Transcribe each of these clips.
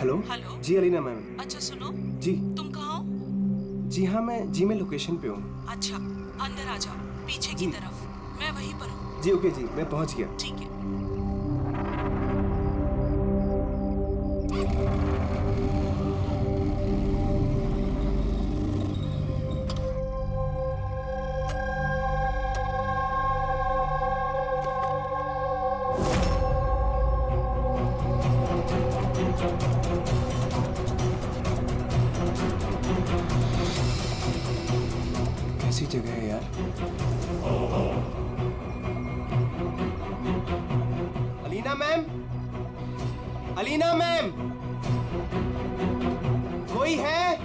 Hello. Hello. जी Alina ma'am. अच्छा सुनो, जी। तुम कहाँ हो? जी हाँ, मैं लोकेशन पे हूँ। अच्छा, अंदर आ जाओ, पीछे की जी। तरफ। मैं वहीं पर हूँ। जी ओके जी, मैं पहुँच गया। ठीक है। कैसी जगह है यार। अलीना मैम, अलीना मैम, कोई है?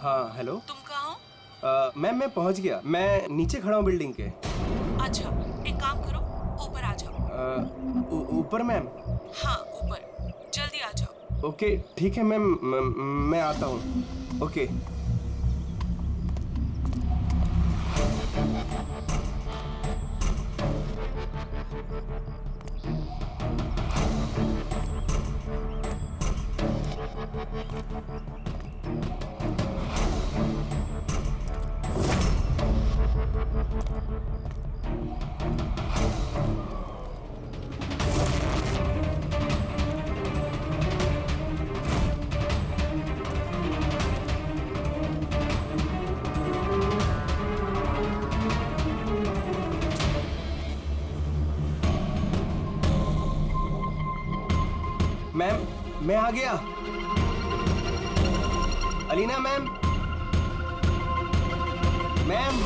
हाँ हेलो। तुम कहाँ हो? मैम मैं पहुँच गया, मैं नीचे खड़ा हूँ बिल्डिंग के। अच्छा, एक काम करो, ऊपर आ जाओ। ऊपर मैम? हाँ ऊपर, जल्दी आ जाओ। ओके ठीक है मैम, मैं आता हूँ। ओके। मैम मैं आ गया। Alina ma'am, ma'am.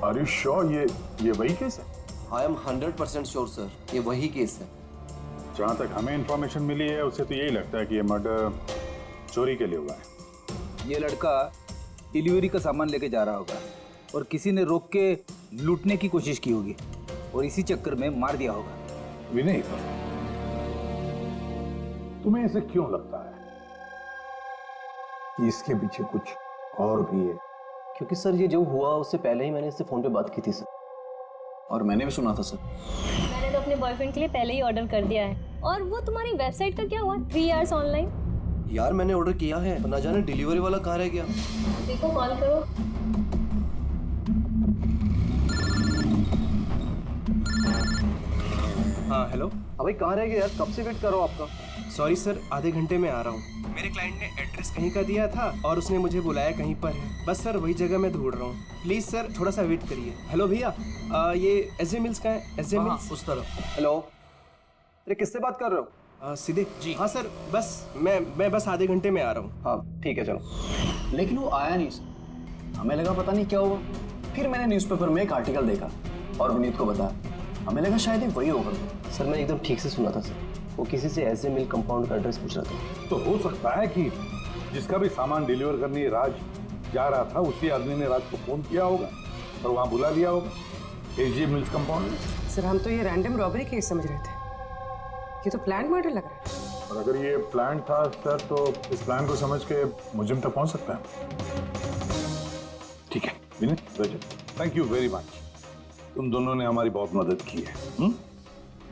Are you sure ये वही केस है? आई एम 100% श्योर सर, ये वही केस है। जहां तक हमें इंफॉर्मेशन मिली है उससे तो यही लगता है कि ये मर्डर चोरी के लिए हुआ है। ये लड़का डिलीवरी का सामान लेके जा रहा होगा और किसी ने रोक के लूटने की कोशिश की होगी और इसी चक्कर में मार दिया होगा। विनय, तुम्हें ऐसे क्यों लगता है कि इसके पीछे कुछ और भी है? क्योंकि सर ये जो हुआ उससे पहले ही मैंने इससे फोन पे बात की थी सर, और मैंने भी सुना था सर। मैंने तो अपने बॉयफ्रेंड के लिए पहले ही ऑर्डर कर दिया है। और वो तुम्हारी वेबसाइट का क्या हुआ? 3 आवर्स ऑनलाइन। यार मैंने ऑर्डर किया है, ना जाने डिलीवरी वाला कहाँ रह गया। देखो कॉल करो। हाँ हेलो। भाई कहाँ रह गया यार, कब से वेट कर रहा हूँ आपका। सॉरी सर, आधे घंटे में आ रहा हूँ। मेरे क्लाइंट ने एड्रेस कहीं का दिया था और उसने मुझे बुलाया कहीं पर है। बस सर वही जगह मैं ढूंढ रहा हूँ। प्लीज सर थोड़ा सा वेट करिए। हेलो भैया, ये एसजे मिल्स का है? एसजे मिल्स उस तरफ। हेलो, अरे किससे बात कर रहे हो? सीधे जी। हाँ सर, बस मैं बस आधे घंटे में आ रहा हूँ। हाँ ठीक है चलो। लेकिन वो आया नहीं सर, हमें लगा पता नहीं क्या हुआ। फिर मैंने न्यूज़पेपर में एक आर्टिकल देखा और विनीत को बताया, हमें लगा शायद ये वही होगा। सर मैंने एकदम ठीक से सुना था सर, वो किसी से एसजे मिल कंपाउंड का एड्रेस पूछ रहा था। तो हो सकता है कि जिसका भी सामान डिलीवर करने राज जा रहा था उसी आदमी ने राज को फोन किया होगा और वहां बुला लिया होगा एसजे मिल्स कंपाउंड में। सर हम तो ये रैंडम रॉबरी केस समझ रहे थे, ये तो प्लान मर्डर लग रहा है। और अगर ये प्लान था सर तो इस प्लान को समझ के मुजिम तक पहुंच सकता है। ठीक है विनय, थैंक यू वेरी मच, तुम दोनों ने हमारी बहुत मदद की है।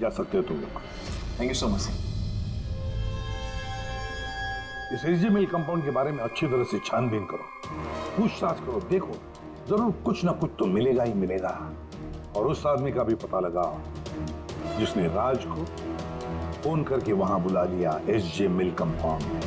जा सकते हो तुम लोग। Thank you so much. इस एसजे मिल कंपाउंड के बारे में अच्छी तरह से छानबीन करो, पूछताछ करो, देखो जरूर कुछ ना कुछ तो मिलेगा ही मिलेगा। और उस आदमी का भी पता लगाओ जिसने राज को फोन करके वहां बुला लिया एसजे मिल कंपाउंड में।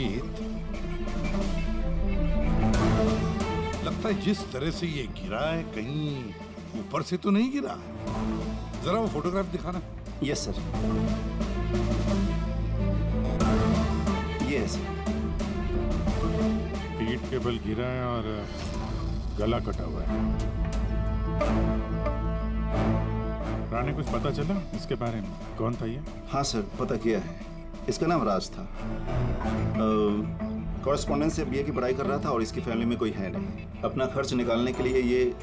मीत, लगता है जिस तरह से ये गिरा है कहीं ऊपर से तो नहीं गिरा है। जरा वो फोटोग्राफ दिखाना। यस सर, ये है सर। पीठ के बल गिरा है और गला कटा हुआ है। रानी, कुछ पता चला इसके बारे में? कौन था ये? हाँ सर, पता किया है। इसका नाम राज था। कॉरेस्पॉन्डेंस से बीए की पढ़ाई कर रहा था और इसकी फैमिली में कोई है नहीं। अपना खर्च निकालने के लिए ये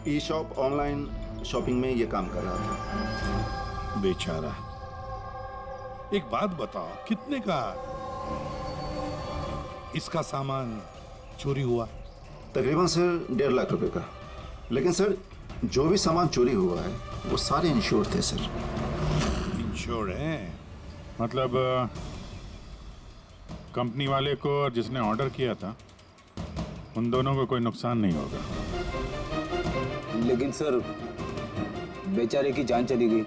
ई शॉप, ऑनलाइन शॉपिंग में ये काम कर रहा था। बेचारा। एक बात बताओ, कितने का इसका सामान चोरी हुआ? तकरीबन सर 1.5 लाख रुपए का। लेकिन सर, जो भी सामान चोरी हुआ है वो सारे इंश्योर्ड थे सर। इंश्योर्ड है? मतलब कंपनी वाले को और जिसने ऑर्डर किया था, उन दोनों को कोई नुकसान नहीं होगा। लेकिन सर, बेचारे की जान चली गई,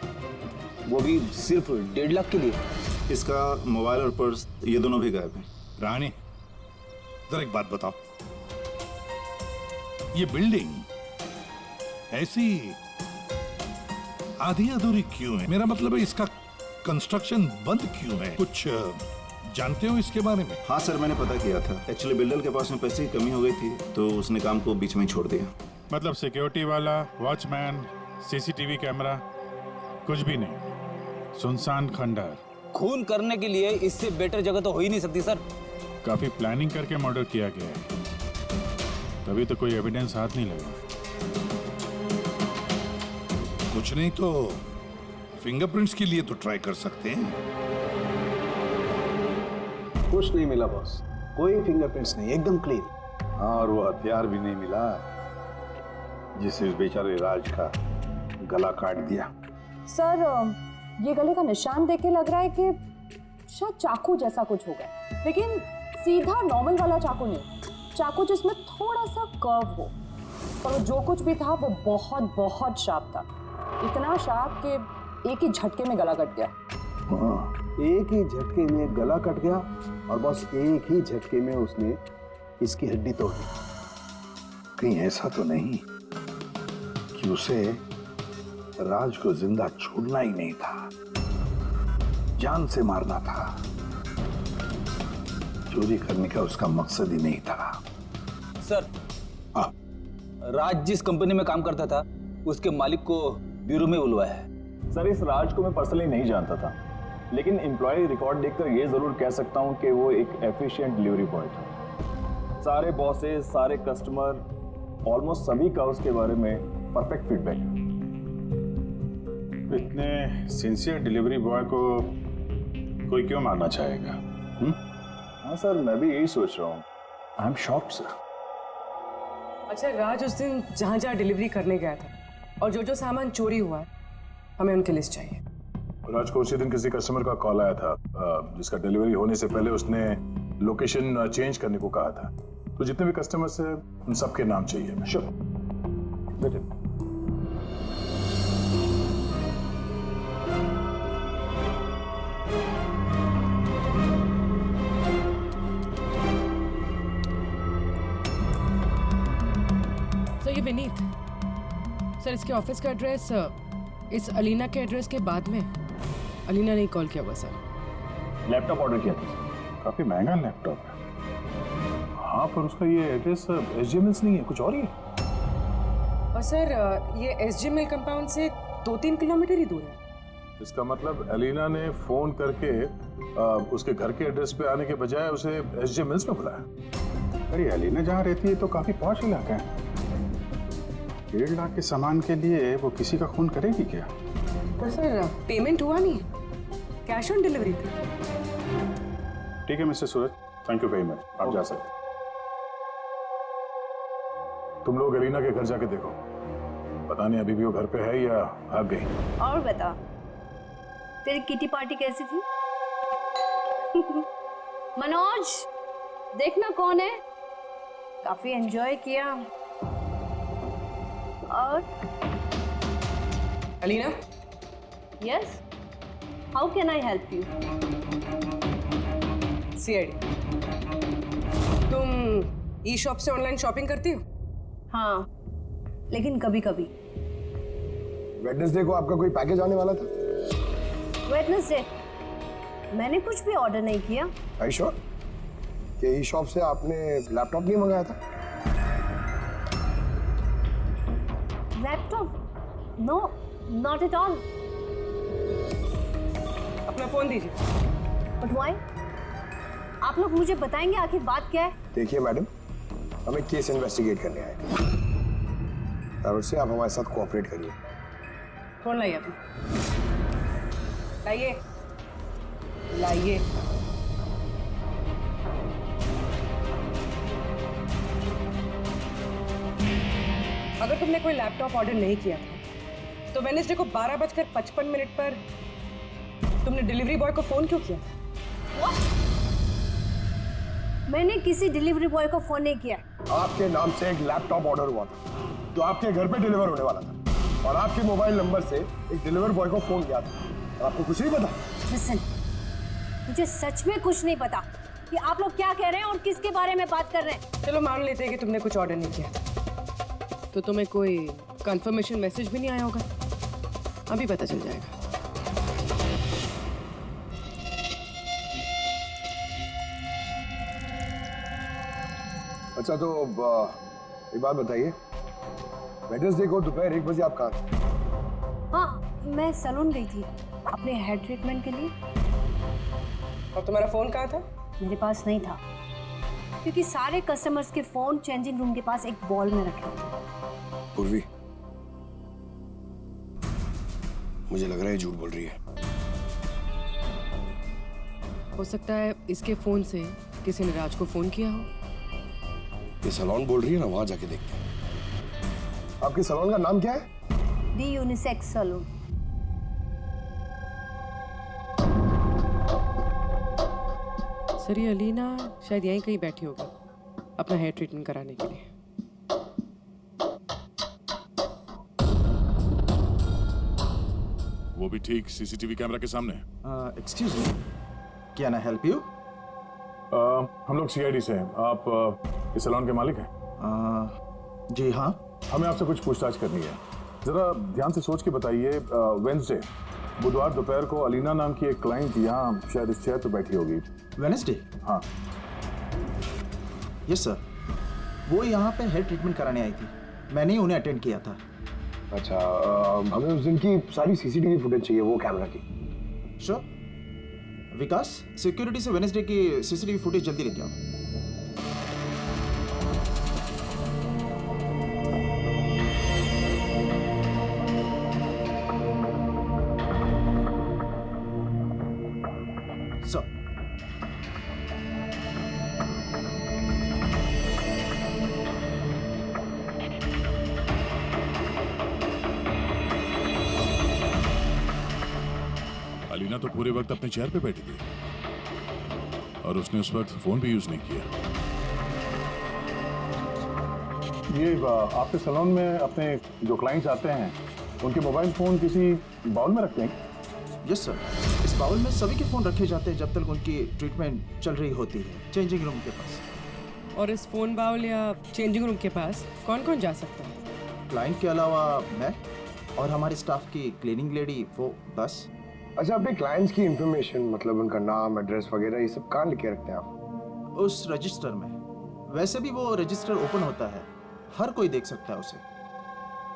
वो भी सिर्फ 1.5 लाख के लिए। इसका मोबाइल और पर्स ये दोनों भी गायब हैं। रानी, जरा एक बात बताओ, ये बिल्डिंग ऐसी आधी अधूरी क्यों है? मेरा मतलब है इसका कंस्ट्रक्शन बंद क्यों है? कुछ जानते हो इसके बारे में? हाँ सर, मैंने पता किया था। एक्चुअली बिल्डर के पास में पैसे की कमी हो गई थी तो उसने काम को बीच में ही छोड़ दिया। मतलब सिक्योरिटी वाला, वॉचमैन, सीसीटीवी कैमरा, कुछ भी नहीं। सुनसान खंडहर। खून करने के लिए इससे बेटर जगह तो हो ही नहीं सकती सर। काफी प्लानिंग करके मर्डर किया गया है, तभी तो कोई एविडेंस हाथ नहीं लगा। कुछ नहीं तो फिंगरप्रिंट्स के लिए तो ट्राई कर सकते हैं। कुछ नहीं मिला बॉस, कोई फिंगरप्रिंट्स नहीं, एकदम क्लीन। हाँ, और वो हथियार भी नहीं मिला जिससे इस बेचारे राज का गला काट दिया। सर, ये गले का निशान देख के लग रहा है कि शायद चाकू जैसा कुछ होगा, लेकिन सीधा नॉर्मल वाला चाकू नहीं, चाकू जिसमें थोड़ा सा कर्व हो। और जो कुछ भी था वो बहुत बहुत शार्प था, इतना शार्प कि एक ही झटके में गला कट गया। हाँ, एक ही झटके में गला कट गया और बस एक ही झटके में उसने इसकी हड्डी तोड़ दी। कहीं ऐसा तो नहीं कि उसे राज को जिंदा छोड़ना ही नहीं था, जान से मारना था। चोरी करने का उसका मकसद ही नहीं था। सर, हाँ। राज जिस कंपनी में काम करता था, उसके मालिक को ब्यूरो में बुलवाया है। सर, इस राज को मैं पर्सनली नहीं जानता था, लेकिन एम्प्लॉय रिकॉर्ड देखकर ये जरूर कह सकता हूँ कि वो एक एफिशिएंट डिलीवरी बॉय था। सारे बॉसेस, सारे कस्टमर, ऑलमोस्ट सभी का उसके बारे में परफेक्ट फीडबैक है। इतने सिंसियर डिलीवरी बॉय को कोई क्यों मारना चाहेगा? हाँ सर, मैं भी यही सोच रहा हूँ। I am shocked sir. अच्छा, राज उस दिन जहाँ जहाँ डिलीवरी करने गया था और जो जो सामान चोरी हुआ है, हमें उनकी लिस्ट चाहिए। राज को उसी दिन किसी कस्टमर का कॉल आया था जिसका डिलीवरी होने से पहले उसने लोकेशन चेंज करने को कहा था। तो जितने भी कस्टमर्स हैं उन सबके नाम चाहिए। श्योर बेटे। सर, ये विनीत सर, इसके ऑफिस का एड्रेस इस अलीना के एड्रेस के बाद में। अलीना ने कॉल किया हुआ सर। लैपटॉप ऑर्डर किया था सर। काफी महंगा लैपटॉप है। हाँ, पर उसका ये एड्रेस एसजे मिल्स नहीं है, कुछ और ही है। और सर, ये एसजे मिल कंपाउंड से 2-3 किलोमीटर ही दूर है। इसका मतलब एलिना ने फोन करके उसके घर के एड्रेस पे आने के बजाय उसे एसजे मिल्स में बुलाया। अरे अलीना जहाँ रहती है तो काफी पॉश इलाका है। 1.5 लाख के सामान के लिए वो किसी का खून करेगी क्या? पर सर, पेमेंट हुआ नहीं है, कैश ऑन डिलीवरी थी। ठीक है mister Suraj, thank you very much. आप जा सकते। तुम लोग एलिना के घर जाके देखो, पता नहीं अभी भी वो घर पे है या भाग गई। और बता, तेरी किटी पार्टी कैसी थी? मनोज, देखना कौन है, काफी एंजॉय किया। और Alina, yes, how can I help you? CID. तुम ई शॉप से ऑनलाइन शॉपिंग करती हो? हाँ, लेकिन कभी कभी। वेडनेसडे को आपका कोई पैकेज आने वाला था? वेडनेसडे मैंने कुछ भी ऑर्डर नहीं किया। आई श्योर कि ई शॉप से आपने लैपटॉप नहीं मंगाया था? Laptop? No, not at all. अपना फोन दीजिए। But why? आप लोग मुझे बताएंगे आखिर बात क्या है? देखिए मैडम, हमें केस इन्वेस्टिगेट करने आए और उससे आप हमारे साथ कोऑपरेट करिए। फोन लाइए अपना। लाइए लाइए। अगर तुमने कोई लैपटॉप ऑर्डर नहीं किया था तो वेडनेसडे को 12:55 पर तुमने डिलीवरी बॉय को फोन क्यों किया? मैंने किसी डिलीवरी बॉय को फोन नहीं किया। आपके नाम से एक लैपटॉप ऑर्डर हुआ था जो आपके घर पे डिलीवर होने वाला था और आपके मोबाइल नंबर से एक डिलीवर बॉय को फोन किया था और आपको कुछ नहीं पता? लिसन, मुझे सच में कुछ नहीं पता कि आप लोग क्या कह रहे हैं और किसके बारे में बात कर रहे हैं। चलो मान लेते हैं कि तुमने कुछ ऑर्डर नहीं किया था, तो तुम्हें कोई कंफर्मेशन मैसेज भी नहीं आया होगा। अभी पता चल जाएगा। अच्छा, तो एक बात बताइए, वेडनेसडे को दोपहर 1 बजे आप कहाँ थे? हाँ, मैं सैलून गई थी अपने हेयर ट्रीटमेंट के लिए। और तुम्हारा फोन कहाँ था? मेरे पास नहीं था क्योंकि सारे कस्टमर्स के फोन चेंजिंग रूम के पास एक बॉल में रखे थे। पूर्वी, मुझे लग रहा है झूठ बोल रही है। हो सकता है इसके फोन से किसी ने राज को फोन किया हो। ये सैलून बोल रही है ना, वहां जाके देखते हैं। आपके सैलून का नाम क्या है? दी यूनिसेक्स सैलून। सर, ये अलीना शायद यहीं कहीं बैठी होगी अपना हेयर ट्रीटमेंट कराने के लिए। वो भी ठीक सीसीटीवी कैमरा के सामने। Excuse me, can I help you? हम लोग सीआईडी से हैं। आप इस सैलून के मालिक हैं? जी हाँ। हमें आपसे कुछ पूछताछ करनी है। जरा ध्यान से सोच के बताइए, वेडनेसडे बुधवार दोपहर को अलीना नाम की एक क्लाइंट यहाँ शायद इस चेयर पे बैठी होगी। वेडनेसडे? हाँ। यस सर, वो यहाँ पे हेयर ट्रीटमेंट कराने आई थी, मैंने ही उन्हें अटेंड किया था। अच्छा, हमें उस दिन की सारी सीसीटीवी फुटेज चाहिए, वो कैमरा की। श्योर। विकास, सिक्योरिटी से वेडनेसडे की सीसीटीवी फुटेज जल्दी लेके आओ। सर, अलीना तो पूरे वक्त अपने चेयर पे बैठी थी और उसने उस वक्त फोन भी यूज नहीं किया। ये आपके सैलून में अपने जो क्लाइंट्स आते हैं उनके मोबाइल फोन किसी बाउल में रखते हैं? यस सर, इस बाउल में सभी के फोन रखे जाते हैं जब तक उनकी ट्रीटमेंट चल रही होती है चेंजिंग रूम के पास। और इस फोन बाउल या चेंजिंग रूम के पास कौन कौन जा सकता है? क्लाइंट के अलावा मैं और हमारे स्टाफ की क्लीनिंग लेडी, वो बस। अच्छा, अपने क्लाइंट्स की इंफॉर्मेशन, मतलब उनका नाम, एड्रेस वगैरह, ये सब कहाँ लिखे रखते हैं आप? उस रजिस्टर में। वैसे भी वो रजिस्टर ओपन होता है, हर कोई देख सकता है उसे।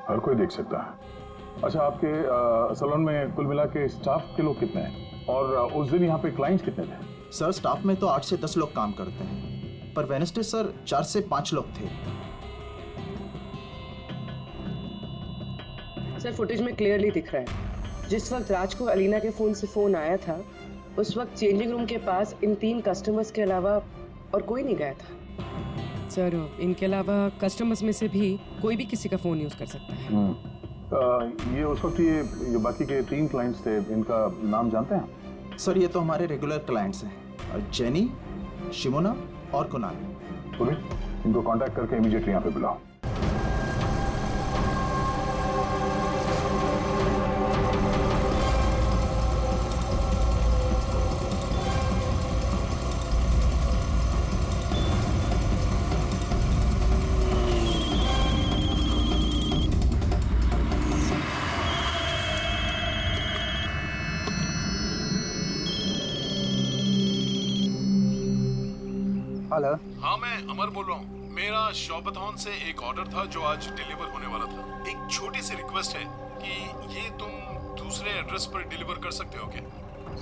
हर कोई देख सकता है। अच्छा, आपके सैलून में कुल मिला के स्टाफ के लोग कितने हैं और उस दिन यहाँ पे क्लाइंट्स कितने थे? सर, स्टाफ में तो 8 से 10 लोग काम करते हैं, पर वेडनेसडे सर 4 से 5 लोग थे। सर, फुटेज में क्लियरली दिख रहा है जिस वक्त राज को अलीना के फोन से फोन आया था उस वक्त चेंजिंग रूम के पास इन 3 कस्टमर्स के अलावा और कोई नहीं गया था। सर, इनके अलावा कस्टमर्स में से भी कोई भी किसी का फोन यूज कर सकता है। ये उस वक्त ये जो बाकी के 3 क्लाइंट्स थे, इनका नाम जानते हैं? सर, ये तो हमारे रेगुलर क्लाइंट्स हैं, जेनी, शिमोना और कुणाल। इनको कांटेक्ट करके इमीडिएटली यहाँ पे बुलाओ। हेलो। हाँ, मैं अमर बोल रहा हूँ। मेरा शॉपथॉन से एक ऑर्डर था जो आज डिलीवर होने वाला था। एक छोटी सी रिक्वेस्ट है कि ये तुम दूसरे एड्रेस पर डिलीवर कर सकते हो क्या?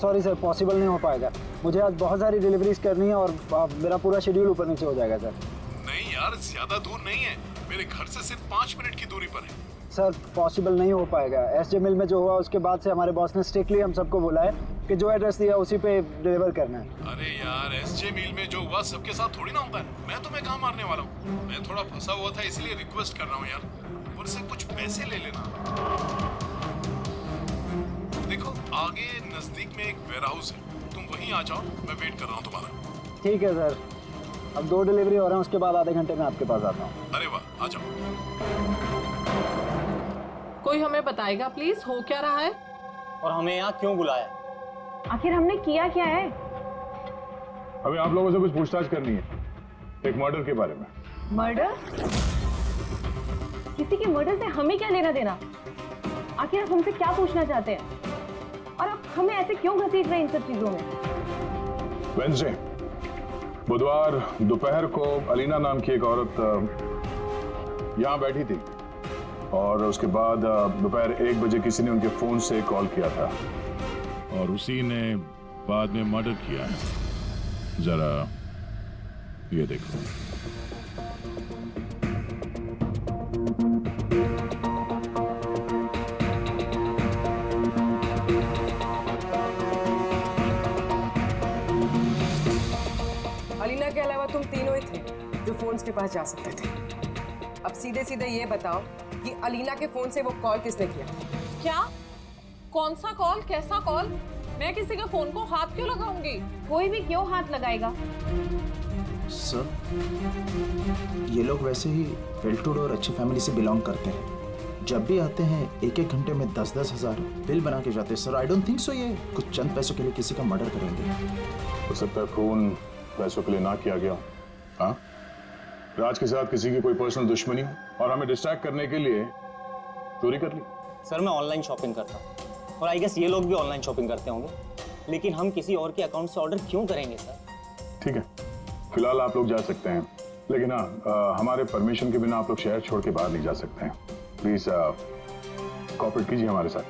सॉरी सर, पॉसिबल नहीं हो पाएगा। मुझे आज बहुत सारी डिलीवरीज करनी है और मेरा पूरा शेड्यूल ऊपर नीचे हो जाएगा सर। नहीं यार, ज्यादा दूर नहीं है, मेरे घर से सिर्फ 5 मिनट की दूरी पर है। सर पॉसिबल नहीं हो पाएगा। एसजे मिल में जो हुआ उसके बाद से हमारे बॉस ने स्ट्रिक्टली हम सबको बोला है कि जो एड्रेस दिया उसी पे डिलीवर करना है। अरे यार, एसजे मिल में जो हुआ सबके साथ थोड़ी ना होता है। मैं तुम्हें कहाँ मारने वाला हूँ? मैं थोड़ा फंसा हुआ था इसलिए रिक्वेस्ट कर रहा हूँ यार, ऊपर से कुछ पैसे ले लेना। देखो आगे नजदीक में एक वेयरहाउस है, तुम वहीं आ जाओ, मैं वेट कर रहा हूँ तुम्हारा। ठीक है सर, अब 2 डिलीवरी हो रहे हैं, उसके बाद आधे घंटे में आपके पास आता हूँ। अरे वाह, आ जाओ। कोई हमें बताएगा प्लीज हो क्या रहा है? और हमें यहाँ क्यों बुलाया? आखिर हमने किया क्या है? हमें आप लोगों से कुछ पूछताछ करनी है, एक मर्डर के बारे में। मर्डर? किसी के मर्डर से हमें क्या लेना देना? आखिर आप हमसे क्या पूछना चाहते हैं? और आप हमें ऐसे क्यों घसीट रहे हैं इन सब चीजों में? वेंसडे, बुधवार दोपहर को अलीना नाम की एक औरत यहाँ बैठी थी और उसके बाद दोपहर 1 बजे किसी ने उनके फोन से कॉल किया था और उसी ने बाद में मर्डर किया है। जरा ये देखो। अलीना के अलावा तुम तीनों ही थे जो फोन्स के पास जा सकते थे। अब सीधे सीधे ये बताओ कि अलीना के फोन से वो कॉल किसने किया? क्या? कौन सा कॉल? कैसा कॉल? मैं किसी के फोन को हाथ क्यों लगाऊंगी? कोई भी क्यों हाथ लगाएगा? सर, ये लोग वैसे ही वेल टू डू और अच्छी फैमिली से बिलोंग करते हैं। जब भी आते हैं 1-1 घंटे में 10-10 हज़ार बिल बना के जाते हैं। Sir I don't think so ये कुछ चंद पैसों के लिए किसी का मर्डर करेंगे। हो सकता है खून पैसों के लिए ना किया गया। हाँ, राज के साथ किसी की कोई पर्सनल दुश्मनी हो और हमें डिस्ट्रैक्ट करने के लिए चोरी कर ली। सर मैं ऑनलाइन शॉपिंग करता हूँ और आई गेस ये लोग भी ऑनलाइन शॉपिंग करते होंगे, लेकिन हम किसी और के अकाउंट से ऑर्डर क्यों करेंगे सर? ठीक है, फिलहाल आप लोग जा सकते हैं, लेकिन हाँ हमारे परमिशन के बिना आप लोग शहर छोड़ के बाहर नहीं जा सकते हैं। प्लीज कोऑपरेट कीजिए हमारे साथ।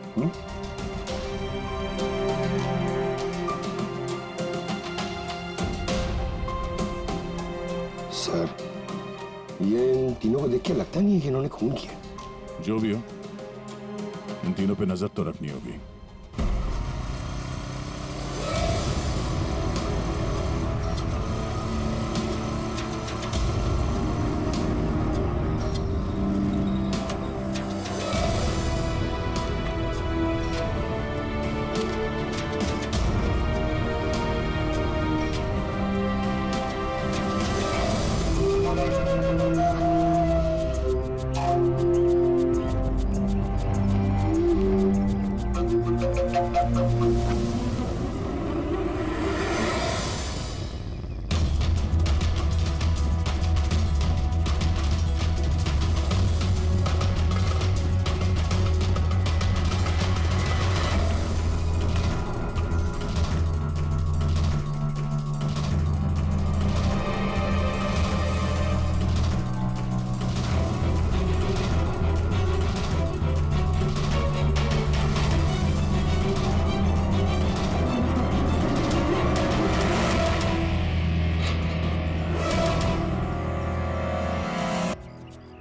सर, ये इन तीनों को देख के लगता नहीं है कि इन्होंने खून किया। जो भी हो, इन तीनों पे नजर तो रखनी होगी।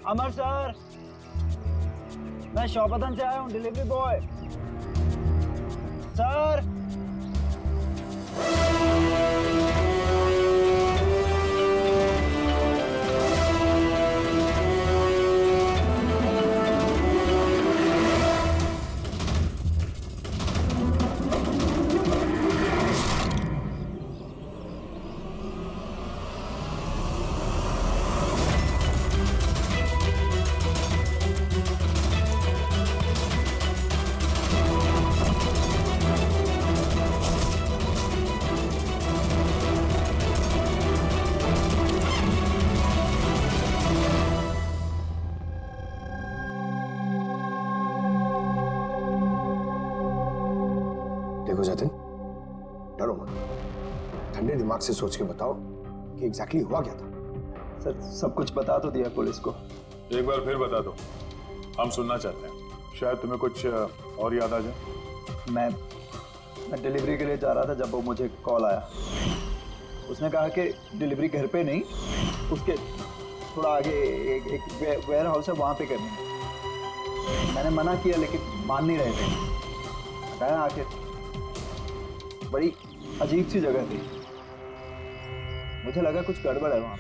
अमर सर, मैं शॉपथन से आया हूँ, डिलीवरी बॉय। सर देखो जतिन, डरो मत, ठंडे दिमाग से सोच के बताओ कि एग्जैक्टली हुआ क्या था। सर सब कुछ बता तो दिया पुलिस को। एक बार फिर बता दो, हम सुनना चाहते हैं। शायद तुम्हें कुछ और याद आ जाए। मैं डिलीवरी के लिए जा रहा था जब वो मुझे कॉल आया। उसने कहा कि डिलीवरी घर पे नहीं, उसके थोड़ा आगे एक वेयर हाउस है, वहाँ पे करनी है। मैंने मना किया लेकिन मान नहीं रहे थे। बताया आखिर बड़ी अजीब सी जगह थी, मुझे लगा कुछ गड़बड़ है वहाँ।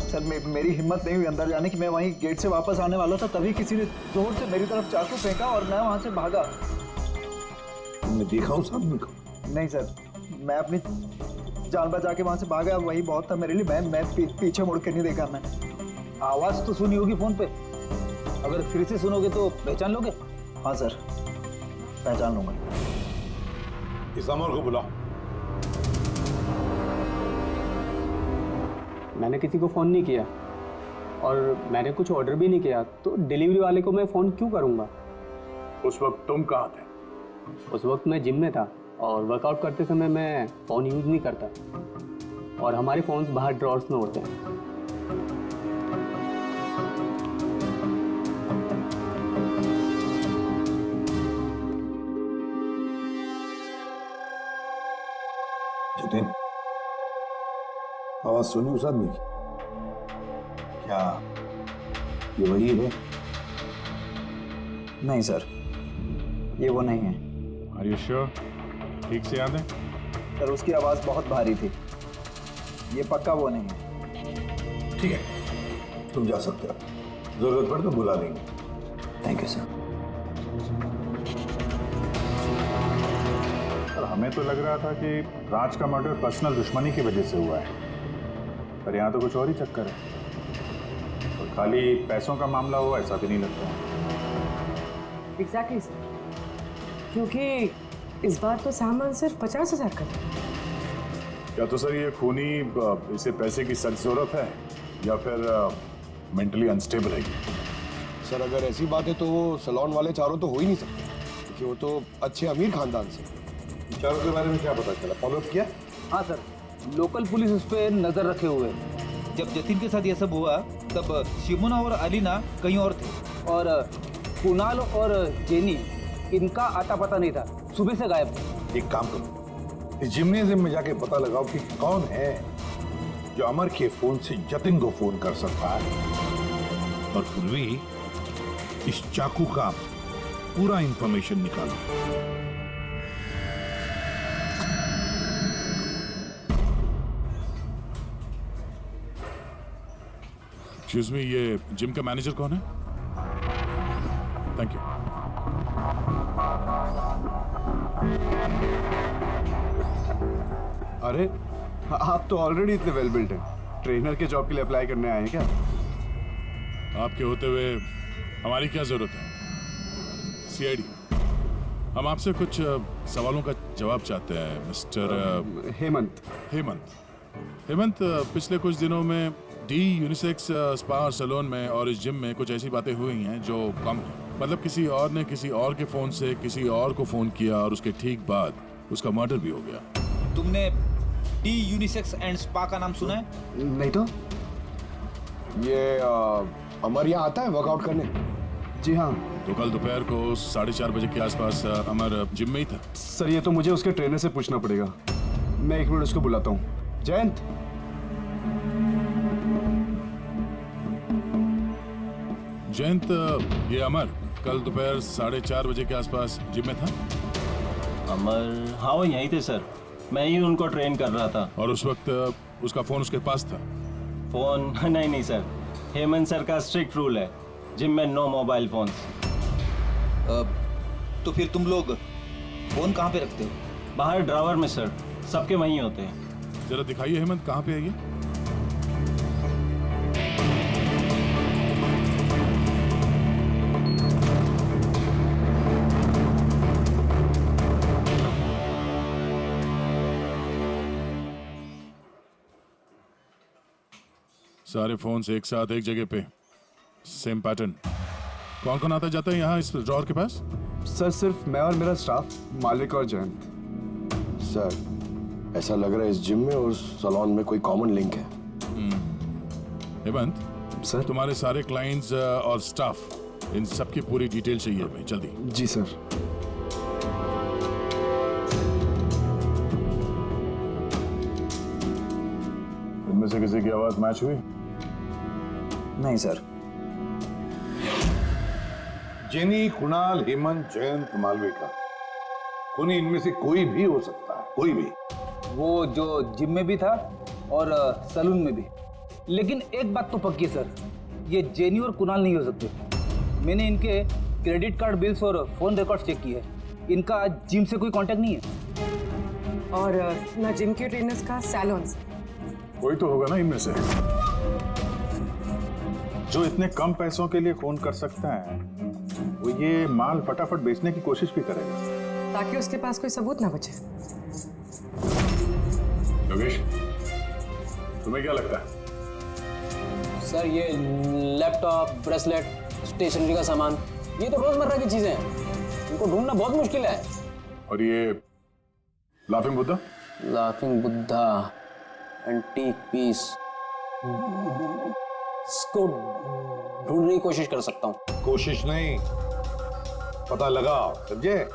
सर मेरी हिम्मत नहीं हुई अंदर जाने की। मैं वहीं गेट से वापस आने वाला था, तभी किसी ने जोर से मेरी तरफ चाकू फेंका और मैं वहाँ से भागा। तुमने देखा उस आदमी को? नहीं सर, मैं अपनी जान बचा के वहाँ से भागा, वही बहुत था मेरे लिए। मैं पीछे मुड़ के नहीं देखा। मैं आवाज तो सुनी होगी फोन पे, अगर फिर से सुनोगे तो पहचान लोगे? हाँ सर, पहचान लूंगा। इस अमर को बुलाओ। मैंने किसी को फ़ोन नहीं किया और मैंने कुछ ऑर्डर भी नहीं किया, तो डिलीवरी वाले को मैं फ़ोन क्यों करूँगा? उस वक्त तुम कहाँ थे? उस वक्त मैं जिम में था और वर्कआउट करते समय मैं फ़ोन यूज़ नहीं करता और हमारे फ़ोन्स बाहर ड्रॉर्स में होते हैं। जतिन, आवाज सुनी उस आदमी की? क्या ये वही है? नहीं सर, ये वो नहीं है। Are you sure? ठीक से याद है? सर उसकी आवाज़ बहुत भारी थी, ये पक्का वो नहीं है। ठीक है, तुम जा सकते हो, जरूरत पड़े तो बुला लेंगे। Thank you sir. हमें तो लग रहा था कि राज का मर्डर पर्सनल दुश्मनी की वजह से हुआ है, पर यहाँ तो कुछ और ही चक्कर है। और खाली पैसों का मामला हुआ ऐसा भी नहीं लगता। एग्जैक्टली सर, क्योंकि इस बार तो सामान सिर्फ 50,000 का था। क्या तो सर ये खूनी इसे पैसे की सख्त जरूरत है या फिर मेंटली अनस्टेबल है? सर अगर ऐसी बात है तो वो सैलून वाले चारों तो हो ही नहीं सकते, क्योंकि वो तो अच्छे अमीर खानदान से। चारों के बारे में क्या पता चला? फॉलोअप किया? हाँ सर, लोकल पुलिस उस पर नजर रखे हुए। जब जतिन के साथ ये सब हुआ तब शिमोना और अलीना कहीं और थे और कुणाल और जेनी, इनका आता पता नहीं था, सुबह से गायब थे। एक काम करो, इस जिम्नेजियम में जाके पता लगाओ कि कौन है जो अमर के फोन से जतिन को फोन कर सकता है, और पूर्वी इस चाकू का पूरा इंफॉर्मेशन निकालो। एक्सक्यूज मी, ये जिम का मैनेजर कौन है? Thank you. अरे आप तो ऑलरेडी इतने वेल बिल्ट हैं, ट्रेनर के जॉब के लिए अप्लाई करने आए हैं क्या? आपके होते हुए हमारी क्या जरूरत है? सीआईडी, हम आपसे कुछ सवालों का जवाब चाहते हैं मिस्टर हेमंत। हेमंत, पिछले कुछ दिनों में डी यूनिसेक्स स्पा और सैलून में और इस जिम में कुछ ऐसी बातें हुई हैं जो कम है। मतलब किसी और ने किसी और के फोन से किसी और को फोन किया और उसके ठीक बाद उसका मर्डर भी हो गया। तुमने डी यूनिसेक्स एंड स्पा का नाम सुना है? नहीं तो। ये अमर यहाँ आता है वर्कआउट करने? जी हाँ। तो कल दोपहर को 4:30 बजे के आसपास अमर जिम में ही था। सर ये तो मुझे उसके ट्रेनर से पूछना पड़ेगा, मैं 1 मिनट उसको बुलाता हूँ। जयंत, जयंत, ये अमर कल दोपहर 4:30 बजे के आसपास जिम में था? अमर, हाँ वो यहीं थे सर, मैं ही उनको ट्रेन कर रहा था। और उस वक्त उसका फोन उसके पास था? फोन नहीं सर, हेमंत सर का स्ट्रिक्ट रूल है, जिम में नो मोबाइल फोन्स। तो फिर तुम लोग फोन कहाँ पे रखते हो? बाहर ड्रावर में सर, सबके वहीं होते हैं। जरा दिखाइए हेमंत, कहाँ पे है ये? सारे फोन्स एक साथ एक जगह पे, सेम पैटर्न। कौन कौन आता जाता है यहाँ इस ड्रॉअर के पास? सर सिर्फ मैं और मेरा स्टाफ, मालिक और जयंत। सर ऐसा लग रहा है इस जिम में और सैलून में कोई कॉमन लिंक है। हेमंत सर, तुम्हारे सारे क्लाइंट्स और स्टाफ, इन सबकी पूरी डिटेल चाहिए हमें, जल्दी। जी सर। इनमें से किसी की आवाज मैच हुई? नहीं सर। जेनी, कुणाल, हेमंत, जयंत, मालविका, कोई इनमें से कोई भी हो सकता है, कोई भी। वो जो जिम में भी था और सलून में भी। लेकिन एक बात तो पक्की है सर, ये जेनी और कुणाल नहीं हो सकते। मैंने इनके क्रेडिट कार्ड बिल्स और फोन रिकॉर्ड्स चेक किए हैं, इनका जिम से कोई कांटेक्ट नहीं है। और ना जिम के ट्रेनर्स का सैलून से। कोई तो होगा ना इनमें से जो इतने कम पैसों के लिए फोन कर सकता है। वो ये माल फटाफट बेचने की कोशिश भी करेगा ताकि उसके पास कोई सबूत ना बचे। योगेश, तुम्हें क्या लगता है? सर ये लैपटॉप, ब्रेसलेट, स्टेशनरी का सामान, ये तो रोजमर्रा की चीजें हैं, इनको ढूंढना बहुत मुश्किल है। और ये laughing Buddha? Laughing Buddha, antique piece, इसको ढूंढने की कोशिश कर सकता हूँ। कोशिश नहीं, पता लगाओ, समझे?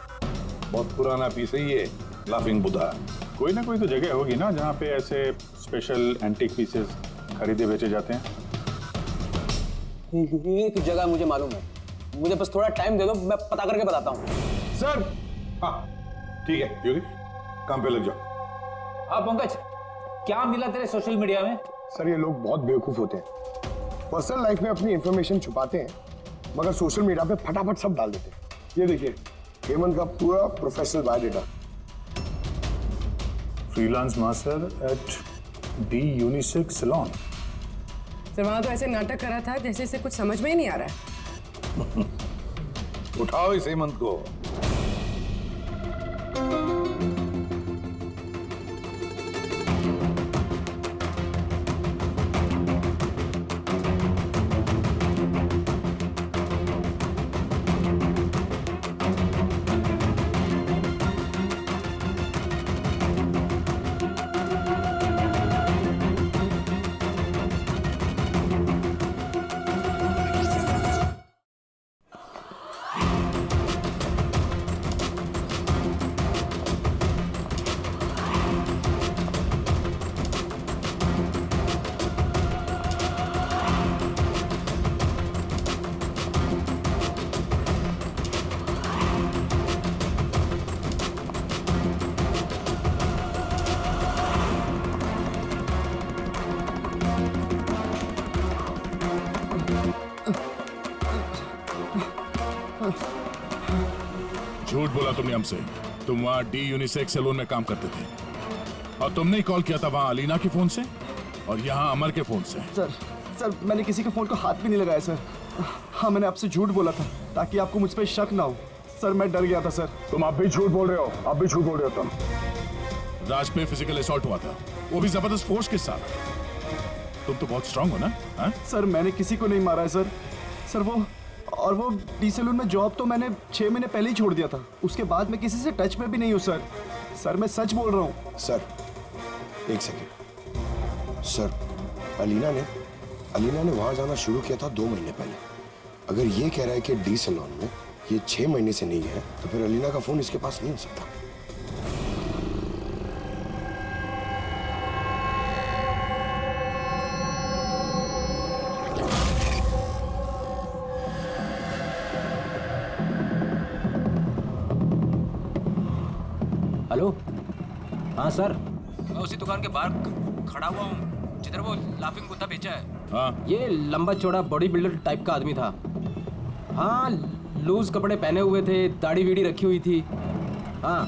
बहुत पुराना पीस है ये लाफिंग बुद्धा। कोई ना कोई तो जगह होगी ना जहाँ पे ऐसे स्पेशल एंटीक पीसेस खरीदे बेचे जाते हैं। एक जगह मुझे मालूम है, मुझे बस थोड़ा टाइम दे दो, मैं पता करके बताता हूँ। सर, हाँ ठीक है योगी, काम पे लग जाओ। हाँ पंकज, क्या मिला तेरे सोशल मीडिया में? सर ये लोग बहुत बेवकूफ होते हैं, पर्सनल लाइफ में अपनी इंफॉर्मेशन छुपाते हैं मगर सोशल मीडिया पे फटाफट सब डाल देते हैं। ये देखिए हेमंत का पूरा professional biodata. Freelance master at the unisex salon. Sir वहां तो ऐसे नाटक कर रहा था जैसे इसे कुछ समझ में ही नहीं आ रहा है। उठाओ इस हेमंत को। झूठ बोला तुमने हमसे। तुम वहाँ डी यूनिसेक्स सैलून में काम करते थे और तुमने ही कॉल किया था वहाँ अलीना के फोन से और यहाँ अमर के फोन से। सर मैंने किसी के फोन को हाथ भी नहीं लगाया सर। हाँ मैंने आपसे झूठ बोला था ताकि आपको मुझ पर शक ना हो। सर मैं डर गया था सर। तुम आप भी झूठ बोल रहे हो, आप भी झूठ बोल रहे हो। तुम राज पे फिजिकल असॉल्ट हुआ था, वो भी जबरदस्त फोर्स के साथ। तुम तो बहुत स्ट्रांग हो ना? हा? सर मैंने किसी को नहीं मारा है सर। सर वो डी सैलून में जॉब तो मैंने 6 महीने पहले ही छोड़ दिया था। उसके बाद मैं किसी से टच में भी नहीं हूँ सर। सर मैं सच बोल रहा हूँ। सर एक सेकेंड। सर अलीना ने वहां जाना शुरू किया था 2 महीने पहले। अगर ये कह रहा है कि डी सैलून में ये 6 महीने से नहीं है तो फिर अलीना का फोन इसके पास नहीं हो सकता। हेलो, हाँ सर। मैं उसी दुकान के बाहर खड़ा हुआ हूँ जिधर वो लाफिंग बुद्धा बेचा है। हाँ। ये लंबा चौड़ा बॉडी बिल्डर टाइप का आदमी था। हाँ, लूज कपड़े पहने हुए थे, दाढ़ी वीड़ी रखी हुई थी। हाँ,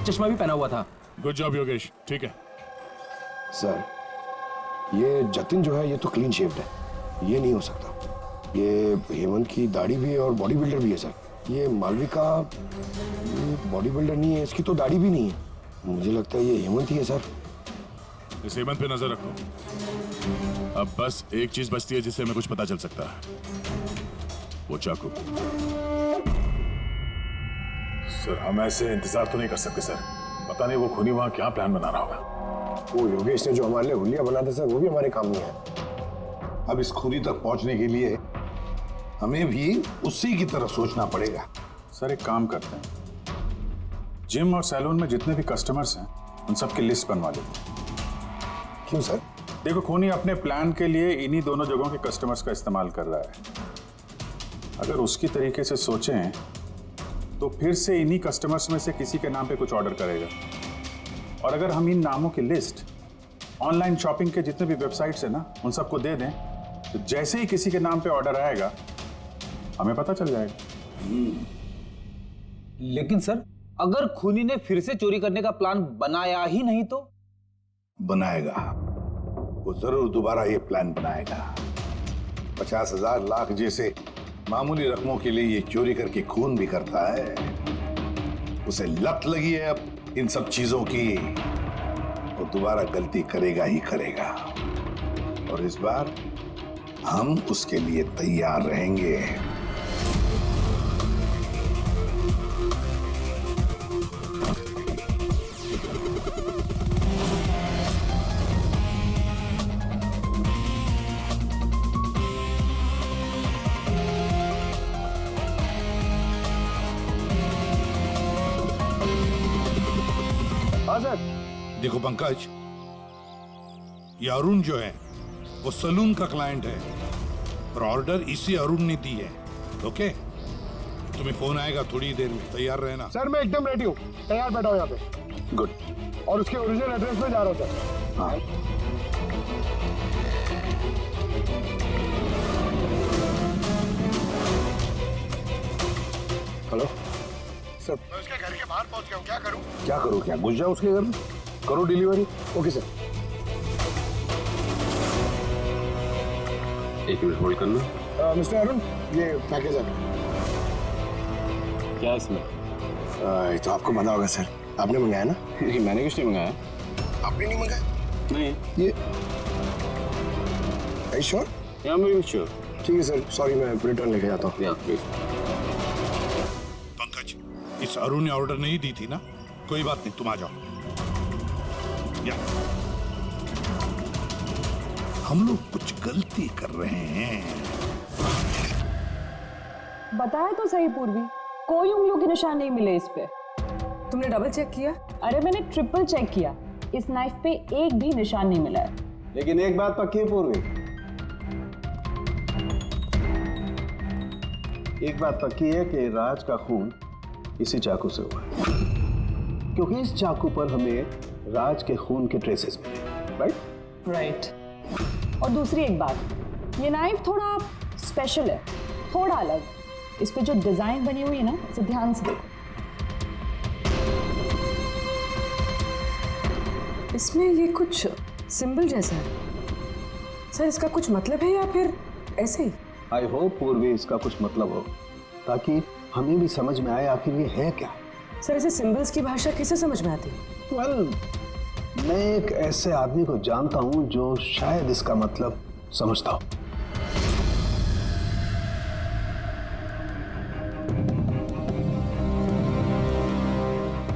चश्मा भी पहना हुआ था। गुड जॉब योगेश, ठीक है। सर ये जतिन जो है ये तो क्लीन शेव्ड है, ये नहीं हो सकता। ये हेमंत की दाढ़ी भी है और बॉडी बिल्डर भी है सर। ये मालविका बॉडी बिल्डर नहीं है, इसकी तो दाढ़ी भी नहीं है। मुझे लगता है ये हेमंत ही है सर। इस हेमंत पे नजर रखो। अब बस एक चीज बचती है जिससे हमें कुछ पता चल सकता है, वो चाकू। सर हम ऐसे इंतजार तो नहीं कर सकते सर। पता नहीं वो खूनी वहां क्या प्लान बना रहा होगा। वो योगेश ने जो हमारे लिए हुलिया बना था सर, वो भी हमारे काम नहीं है। अब इस खूनी तक पहुंचने के लिए हमें भी उसी की तरह सोचना पड़ेगा। सर एक काम करते हैं, जिम और सैलून में जितने भी कस्टमर्स हैं उन सब की लिस्ट बनवा लेते हैं। क्यों सर? देखो खूनी अपने प्लान के लिए इन्हीं दोनों जगहों के कस्टमर्स का इस्तेमाल कर रहा है। अगर उसकी तरीके से सोचें तो फिर से इन्हीं कस्टमर्स में से किसी के नाम पे कुछ ऑर्डर करेगा, और अगर हम इन नामों की लिस्ट ऑनलाइन शॉपिंग के जितने भी वेबसाइट्स हैं ना उन सबको दे दें, तो जैसे ही किसी के नाम पे ऑर्डर आएगा हमें पता चल जाएगा। लेकिन सर अगर खूनी ने फिर से चोरी करने का प्लान बनाया ही नहीं तो? बनाएगा, वो जरूर दोबारा ये प्लान बनाएगा। 50,000 लाख जैसे मामूली रकमों के लिए ये चोरी करके खून भी करता है। उसे लत लगी है अब इन सब चीजों की, वो दोबारा गलती करेगा ही करेगा, और इस बार हम उसके लिए तैयार रहेंगे। देखो पंकज, ये अरुण जो है वो सलून का क्लाइंट है और ऑर्डर इसी अरुण ने दी है। ओके, तुम्हें फोन आएगा थोड़ी देर में, तैयार रहना। सर मैं एकदम रेडी हूँ, तैयार बैठा हूँ यहाँ पे। गुड। और उसके ओरिजिनल एड्रेस पे जा रहा हूँ सर। हाँ। हेलो सर, मैं उसके घर के बाहर पहुँच गया हूँ, क्या करूँ? क्या करो? क्या घुस जाओ उसके घर में, करो डिलीवरी। Okay sir. एक मिनट होल्ड करना। मिस्टर अरुण, ये पैकेज है। क्या इसमें? ये तो आपको पता होगा सर, आपने मंगाया ना? नहीं, मैंने कुछ नहीं मंगाया। आपने नहीं मंगाया? नहीं। ये श्योर? या मैं श्योर। ठीक है सर, सॉरी मैं रिटर्न लेके जाता हूँ। पंकज, इस अरुण ने ऑर्डर नहीं दी थी ना? कोई बात नहीं, तुम आ जाओ। या हम लोग कुछ गलती कर रहे हैं। बताया तो सही पूर्वी, कोई उंगलियों के निशान नहीं मिले इस पे। तुमने डबल चेक किया? अरे मैंने ट्रिपल चेक किया, इस नाइफ पे एक भी निशान नहीं मिला है। लेकिन एक बात पक्की है पूर्वी, एक बात पक्की है कि राज का खून इसी चाकू से हुआ है, क्योंकि इस चाकू पर हमें राज के खून के ट्रेसेस मिले। राइट। और दूसरी एक बात, ये नाइफ थोड़ा स्पेशल है, थोड़ा अलग। इस पे जो डिजाइन बनी हुई है ना, इसे ध्यान से देखो। इसमें ये कुछ सिंबल जैसा है सर, इसका कुछ मतलब है या फिर ऐसे ही? आई होप पूर्वी इसका कुछ मतलब हो, ताकि हमें भी समझ में आए आखिर ये है क्या। सर ऐसे सिंबल्स की भाषा किसे समझ में आती? वेल, मैं एक ऐसे आदमी को जानता हूं जो शायद इसका मतलब समझता हो।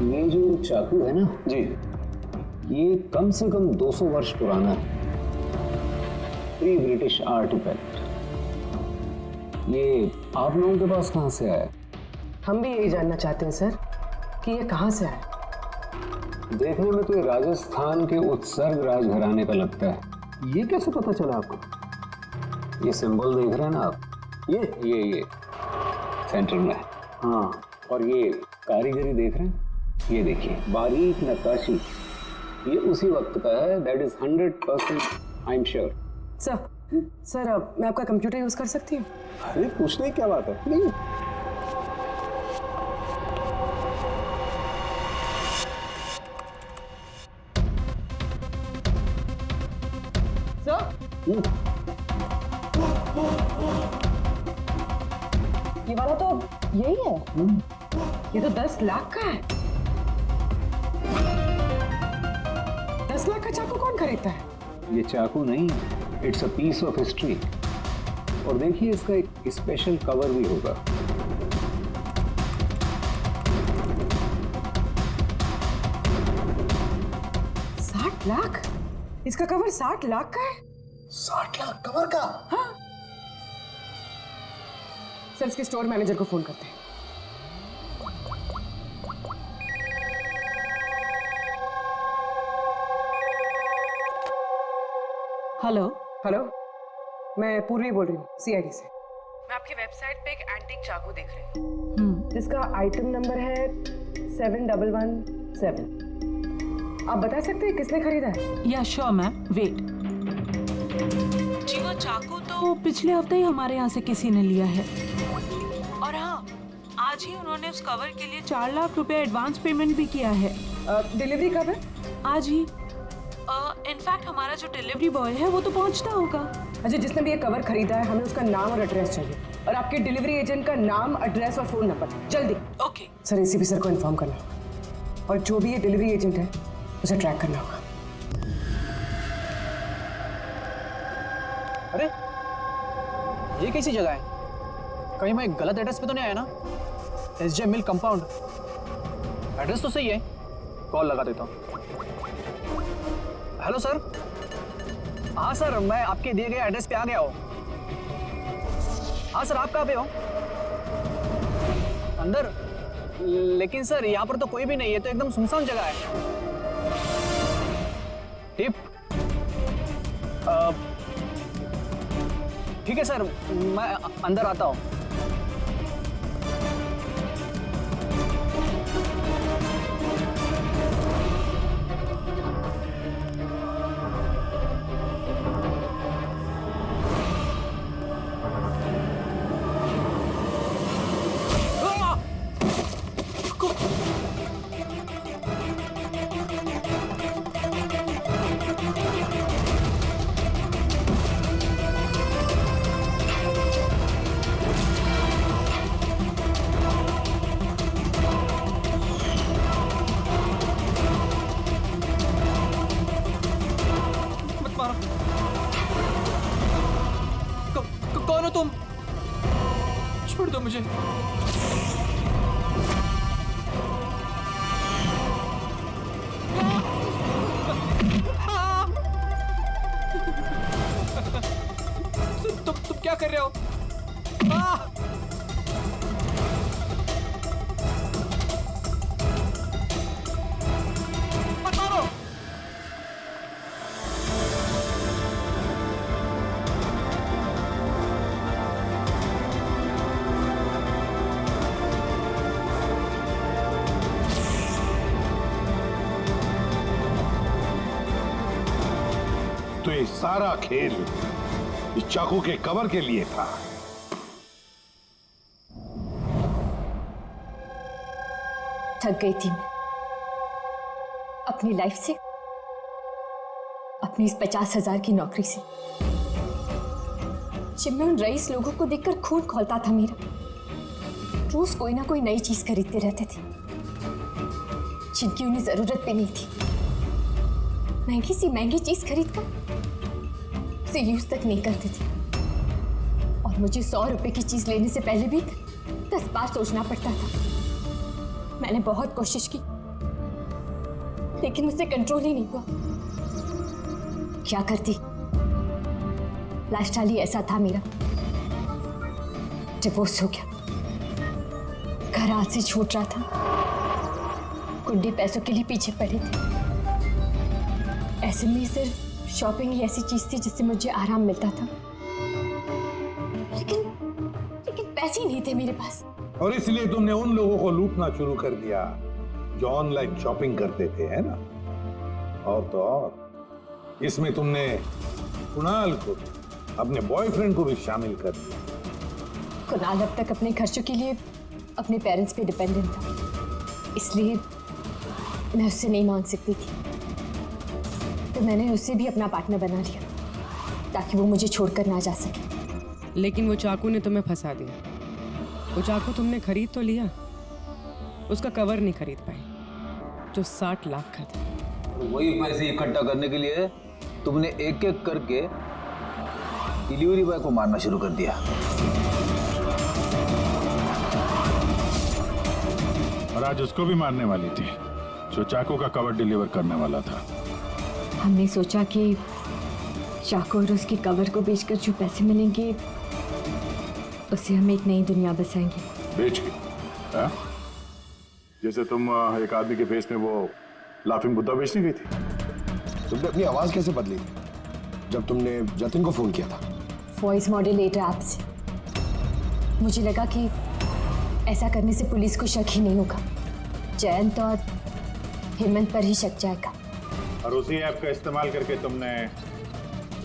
ये जो चाकू है ना जी, ये कम से कम 200 वर्ष पुराना है, प्री ब्रिटिश आर्टिफैक्ट। ये आप लोगों के पास कहाँ से आया? हम भी यही जानना चाहते हैं सर कि ये कहाँ से आया। देखने में तो ये राजस्थान के उत्सर्ग राजघराने का लगता है। ये कैसे पता चला आपको? ये सिंबल देख रहे हैं ना आप, ये सेंटर में। हाँ, और ये कारीगरी देख रहे हैं, ये देखिए बारीक नक्काशी, ये उसी वक्त का है। That is 100% I am sure. Sir मैं आपका कंप्यूटर यूज कर सकती हूँ? अरे पूछने की क्या बात है, नहीं। ये वाला तो यही है। ये तो 10 लाख का है। 10 लाख का चाकू कौन खरीदता है? ये चाकू नहीं, it's a piece of history. और देखिए इसका एक स्पेशल कवर भी होगा। लाख? इसका कवर 60 लाख का है? 60 लाख कवर का? हाँ। सर इसके स्टोर मैनेजर को फोन करते हैं। हेलो हेलो, मैं पूर्वी बोल रही हूँ सीआईडी से। मैं आपकी वेबसाइट पे एक एंटीक चाकू देख रही हूँ जिसका आइटम नंबर है 7117। आप बता सकते हैं किसने खरीदा है? या श्योर मैम, वेट। जी वो चाकू तो पिछले हफ्ते ही हमारे यहाँ से किसी ने लिया है, और हाँ आज ही उन्होंने उस कवर के लिए 4 लाख रुपए एडवांस पेमेंट भी किया है। डिलीवरी कब है? आज ही। इनफैक्ट हमारा जो डिलीवरी बॉय है वो तो पहुंचता होगा। अच्छा, जिसने भी ये कवर खरीदा है हमें उसका नाम और एड्रेस चाहिए, और आपके डिलीवरी एजेंट का नाम, एड्रेस और फोन नंबर जल्दी। ओके सर, एसीपी सर को इन्फॉर्म करना होगा, और जो भी ये डिलीवरी एजेंट है उसे ट्रैक करना होगा। अरे ये कैसी जगह है? कहीं मैं गलत एड्रेस पे तो नहीं आया ना? एसजे मिल कंपाउंड, एड्रेस तो सही है। कॉल लगा देता हूँ। Hello sir. हाँ सर, मैं आपके दिए गए एड्रेस पे आ गया हूँ। हाँ सर, आप कहाँ पे हो? अंदर? लेकिन सर यहाँ पर तो कोई भी नहीं है, तो एकदम सुनसान जगह है। टिप? ठीक है सर, मैं अंदर आता हूँ। कौन हो तुम? छोड़ दो मुझे। तुम क्या कर रहे हो? मत मारो। तो ये सारा खेल इस चाकू के कवर के लिए था। थक गई थी मैं अपनी लाइफ से, अपनी इस 50,000 की नौकरी से। जब मैं उन रईस लोगों को देखकर खून खौलता था मेरा, रोज कोई ना कोई नई चीज खरीदते रहते थे जिनकी उन्हें जरूरत भी नहीं थी। महंगी सी महंगी चीज खरीदकर उसे यूज तक नहीं करते थे, और मुझे 100 रुपए की चीज लेने से पहले भी 10 बार सोचना पड़ता था। मैंने बहुत कोशिश की लेकिन मुझसे कंट्रोल ही नहीं हुआ। क्या करती? लाइफस्टाइल ही ऐसा था मेरा। डिवोर्स हो गया, घर हाथ से छूट रहा था, कुंडी पैसों के लिए पीछे पड़े थे। ऐसे में सिर्फ शॉपिंग ही ऐसी चीज थी जिससे मुझे आराम मिलता था, लेकिन पैसे ही नहीं थे मेरे पास। और इसलिए तुमने उन लोगों को लूटना शुरू कर दिया जो ऑनलाइन शॉपिंग करते थे, है ना? और तो और इसमें तुमने कुणाल को, अपने बॉयफ्रेंड को भी शामिल कर दिया। कुणाल अब तक अपने खर्चों के लिए अपने पेरेंट्स पे डिपेंडेंट था, इसलिए मैं उससे नहीं मांग सकती थी। तो मैंने उससे भी अपना पार्टनर बना लिया ताकि वो मुझे छोड़कर ना जा सके। लेकिन वो चाकू ने तुम्हें फंसा दिया। वो चाकू तुमने खरीद तो लिया, उसका कवर नहीं खरीद पाए जो 60 लाख का था। वही पैसे इकट्ठा करने के लिए तुमने एक एक करके डिलीवरी बॉय को मारना शुरू कर दिया। और आज उसको भी मारने वाली थी जो चाकू का कवर डिलीवर करने वाला था। हमने सोचा कि चाकू और उसके कवर को बेचकर जो पैसे मिलेंगे उससे हम एक नई दुनिया बसाएंगे। बेच के? हाँ? जैसे तुम एक आदमी के फेस में वो लाफिंग बुद्धा बेचने गई थी। तुमने अपनी आवाज कैसे बदली जब तुमने जतिन को फोन किया था? वॉइस मॉड्यूलेटर ऐप से। मुझे लगा कि ऐसा करने से पुलिस को शक ही नहीं होगा, जयंत और हेमंत पर ही शक जाएगा। और उसी ऐप का इस्तेमाल करके तुमने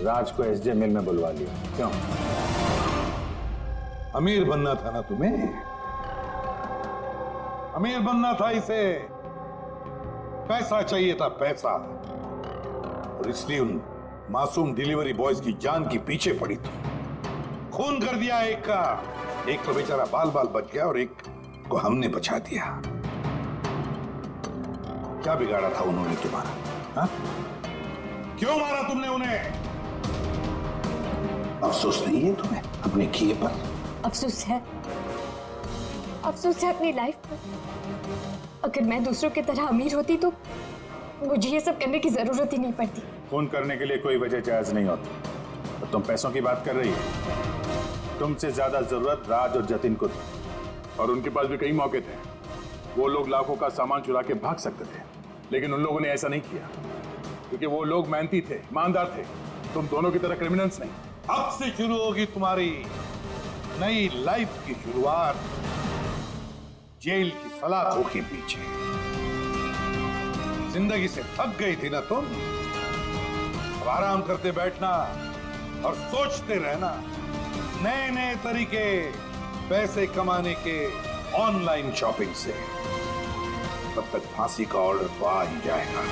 राज को एसजे मिल में बुलवा लिया, क्यों? अमीर बनना था ना तुम्हें? अमीर बनना था इसे, पैसा चाहिए था, पैसा। और इसलिए उन मासूम डिलीवरी बॉयज की जान की पीछे पड़ी तुम। खून कर दिया एक का, एक तो बेचारा बाल बाल बच गया और एक को हमने बचा दिया। क्या बिगाड़ा था उन्होंने तुम्हारा? हा? क्यों मारा तुमने उन्हें? अफसोस नहीं है तुम्हें अपने किए पर? अफसोस है अपनी लाइफ पर। अगर मैं दूसरों की तरह अमीर होती तो मुझे ये सब करने की जरूरत ही नहीं पड़ती। खून करने के लिए कोई वजह जायज नहीं होती। तो तुम पैसों की बात कर रही हो। तुमसे ज्यादा जरूरत राज और जतिन को थी, और उनके पास भी कई मौके थे। वो लोग लाखों का सामान चुरा के भाग सकते थे, लेकिन उन लोगों ने ऐसा नहीं किया क्योंकि वो लोग मेहनती थे, ईमानदार थे। तुम दोनों की तरह क्रिमिनल्स नहीं। अब से शुरू होगी तुम्हारी नई लाइफ की शुरुआत जेल की सलाखों के पीछे। जिंदगी से थक गई थी ना तुम? अब आराम करते बैठना और सोचते रहना नए नए तरीके पैसे कमाने के ऑनलाइन शॉपिंग से। तब तक फांसी का ऑर्डर तो आ ही जाएगा।